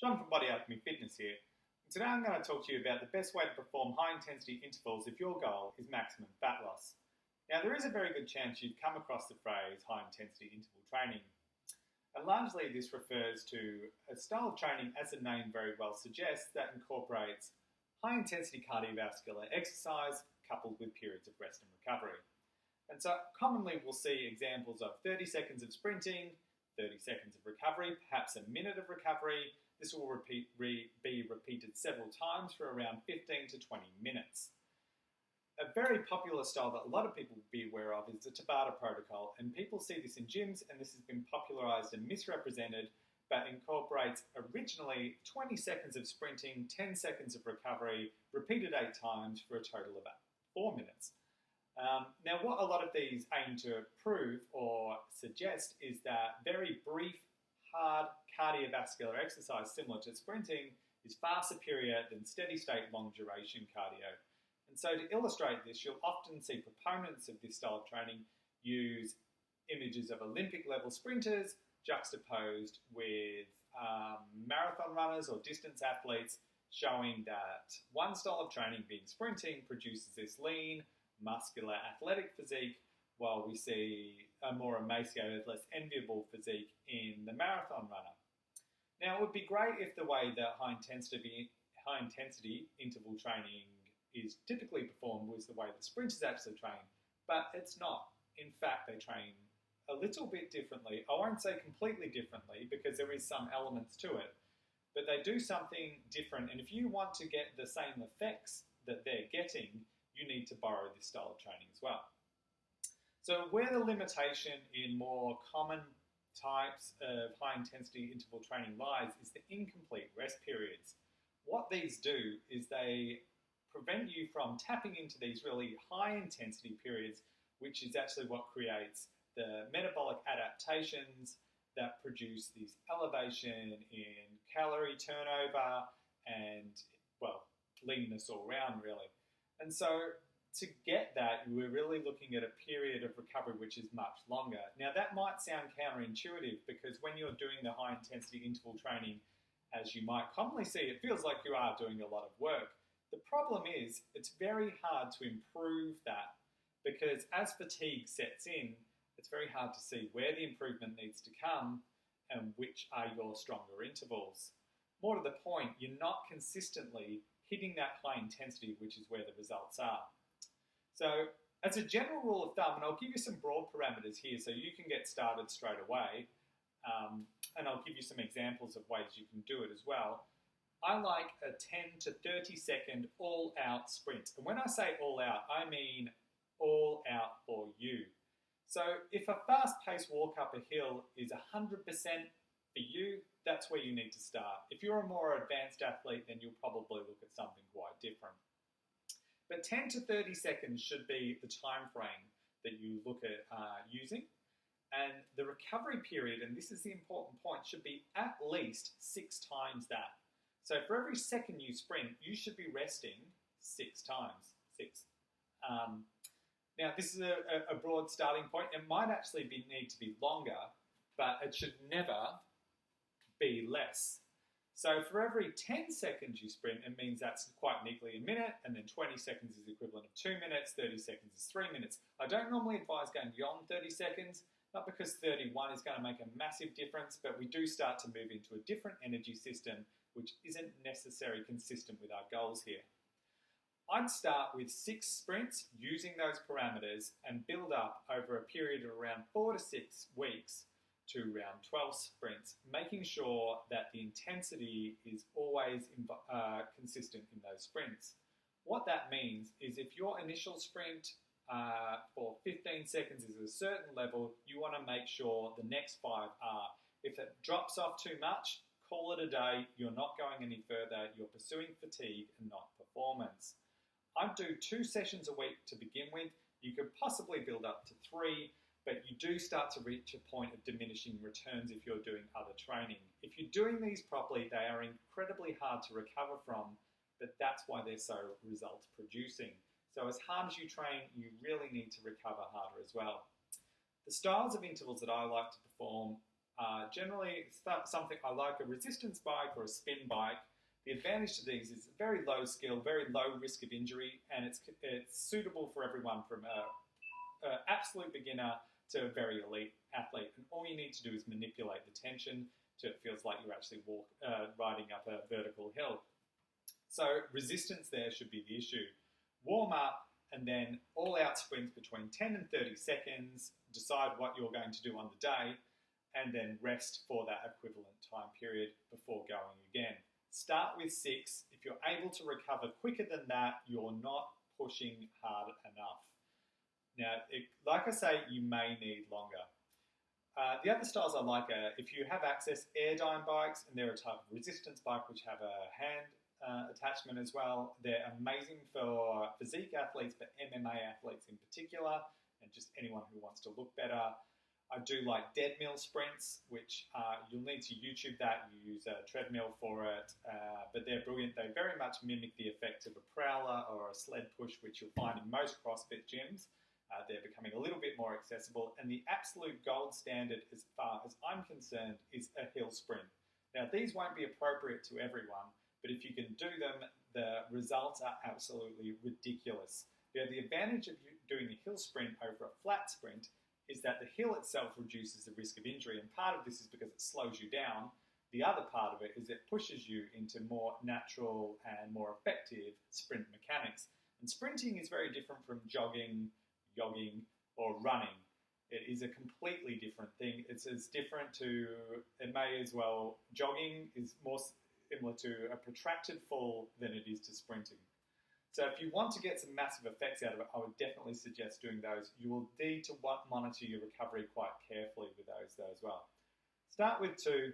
John from Body Alchemy Fitness here. And today I'm going to talk to you about the best way to perform high intensity intervals if your goal is maximum fat loss. Now there is a very good chance you've come across the phrase high intensity interval training. And largely this refers to a style of training, as the name very well suggests, that incorporates high intensity cardiovascular exercise coupled with periods of rest and recovery. And so commonly we'll see examples of 30 seconds of sprinting, 30 seconds of recovery, perhaps a minute of recovery. This will be repeated several times for around 15 to 20 minutes. A very popular style that a lot of people will be aware of is the Tabata protocol, and people see this in gyms, and this has been popularized and misrepresented, but incorporates originally 20 seconds of sprinting, 10 seconds of recovery, repeated 8 times for a total of 4 minutes. Now, what a lot of these aim to prove or suggest is that very brief, hard cardiovascular exercise similar to sprinting is far superior than steady-state long-duration cardio. And so to illustrate this, you'll often see proponents of this style of training use images of Olympic-level sprinters juxtaposed with marathon runners or distance athletes, showing that one style of training, being sprinting, produces this lean, muscular, athletic physique, while we see a more emaciated, less enviable physique in the marathon runner. Now, it would be great if the way that high intensity interval training is typically performed was the way that sprinters actually train, but it's not. In fact, they train a little bit differently. I won't say completely differently because there is some elements to it, but they do something different, and if you want to get the same effects that they're getting, you need to borrow this style of training as well. So where the limitation in more common types of high-intensity interval training lies is the incomplete rest periods. What these do is they prevent you from tapping into these really high-intensity periods, which is actually what creates the metabolic adaptations that produce this elevation in calorie turnover and, well, leanness all around, really. And so to get that, we're really looking at a period of recovery which is much longer. Now that might sound counterintuitive because when you're doing the high intensity interval training, as you might commonly see, it feels like you are doing a lot of work. The problem is it's very hard to improve that because as fatigue sets in, it's very hard to see where the improvement needs to come and which are your stronger intervals. More to the point, you're not consistently hitting that high intensity, which is where the results are. So as a general rule of thumb, and I'll give you some broad parameters here so you can get started straight away, and I'll give you some examples of ways you can do it as well. I like a 10 to 30 second all-out sprint. And when I say all-out, I mean all out for you. So if a fast-paced walk up a hill is 100% for you, that's where you need to start. If you're a more advanced athlete, then you'll probably look at something quite different. But 10 to 30 seconds should be the time frame that you look at using. And the recovery period, and this is the important point, should be at least 6 times that. So for every second you sprint, you should be resting 6 times. 6. Now this is a broad starting point. It might actually need to be longer, but it should never be less. So for every 10 seconds you sprint, it means that's quite neatly a minute, and then 20 seconds is the equivalent of 2 minutes, 30 seconds is 3 minutes. I don't normally advise going beyond 30 seconds, not because 31 is going to make a massive difference, but we do start to move into a different energy system, which isn't necessarily consistent with our goals here. I'd start with 6 sprints using those parameters and build up over a period of around 4 to 6 weeks to around 12 sprints, making sure that the intensity is always consistent in those sprints. What that means is if your initial sprint for 15 seconds is a certain level, you want to make sure the next 5 are. If it drops off too much, call it a day. You're not going any further. You're pursuing fatigue and not performance. I'd do 2 sessions a week to begin with. You could possibly build up to 3, but you do start to reach a point of diminishing returns if you're doing other training. If you're doing these properly, they are incredibly hard to recover from, but that's why they're so results producing. So as hard as you train, you really need to recover harder as well. The styles of intervals that I like to perform Generally something I like, a resistance bike or a spin bike. The advantage to these is very low skill, very low risk of injury, and it's suitable for everyone from an absolute beginner to a very elite athlete. And all you need to do is manipulate the tension till it feels like you're actually riding up a vertical hill. So resistance there should be the issue. Warm up and then all-out sprints between 10 and 30 seconds. Decide what you're going to do on the day and then rest for that equivalent time period before going again. Start with 6. If you're able to recover quicker than that, you're not pushing hard enough. Now, like I say, you may need longer. The other styles I like are, if you have access, Airdyne bikes, and they're a type of resistance bike which have a hand attachment as well. They're amazing for physique athletes, but MMA athletes in particular, and just anyone who wants to look better. I do like dead mill sprints, which you'll need to YouTube that. You use a treadmill for it, but they're brilliant. They very much mimic the effect of a prowler or a sled push, which you'll find in most CrossFit gyms. They're becoming a little bit more accessible, and the absolute gold standard, as far as I'm concerned, is a hill sprint. Now, these won't be appropriate to everyone, but if you can do them, the results are absolutely ridiculous. Now, the advantage of doing the hill sprint over a flat sprint is that the hill itself reduces the risk of injury, and part of this is because it slows you down. The other part of it is it pushes you into more natural and more effective sprint mechanics. And sprinting is very different from jogging, or running. It is a completely different thing. It's as different to, it may as well, jogging is more similar to a protracted fall than it is to sprinting. So if you want to get some massive effects out of it, I would definitely suggest doing those. You will need to monitor your recovery quite carefully with those though as well. Start with 2,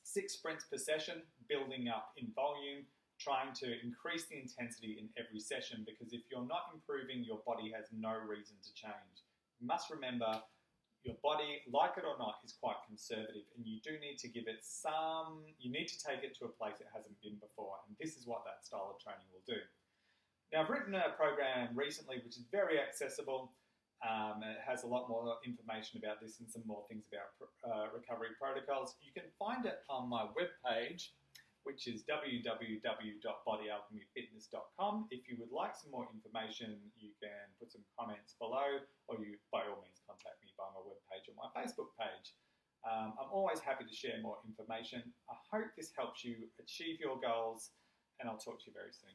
6 sprints per session, building up in volume, trying to increase the intensity in every session, because if you're not improving, your body has no reason to change. You must remember, your body, like it or not, is quite conservative, and you do need to give it you need to take it to a place it hasn't been before, and this is what that style of training will do. Now, I've written a program recently which is very accessible. It has a lot more information about this and some more things about recovery protocols. You can find it on my webpage, which is www.bodyalchemyfitness.com. If you would like some more information, you can put some comments below, or you, by all means, contact me by my webpage or my Facebook page. I'm always happy to share more information. I hope this helps you achieve your goals, and I'll talk to you very soon.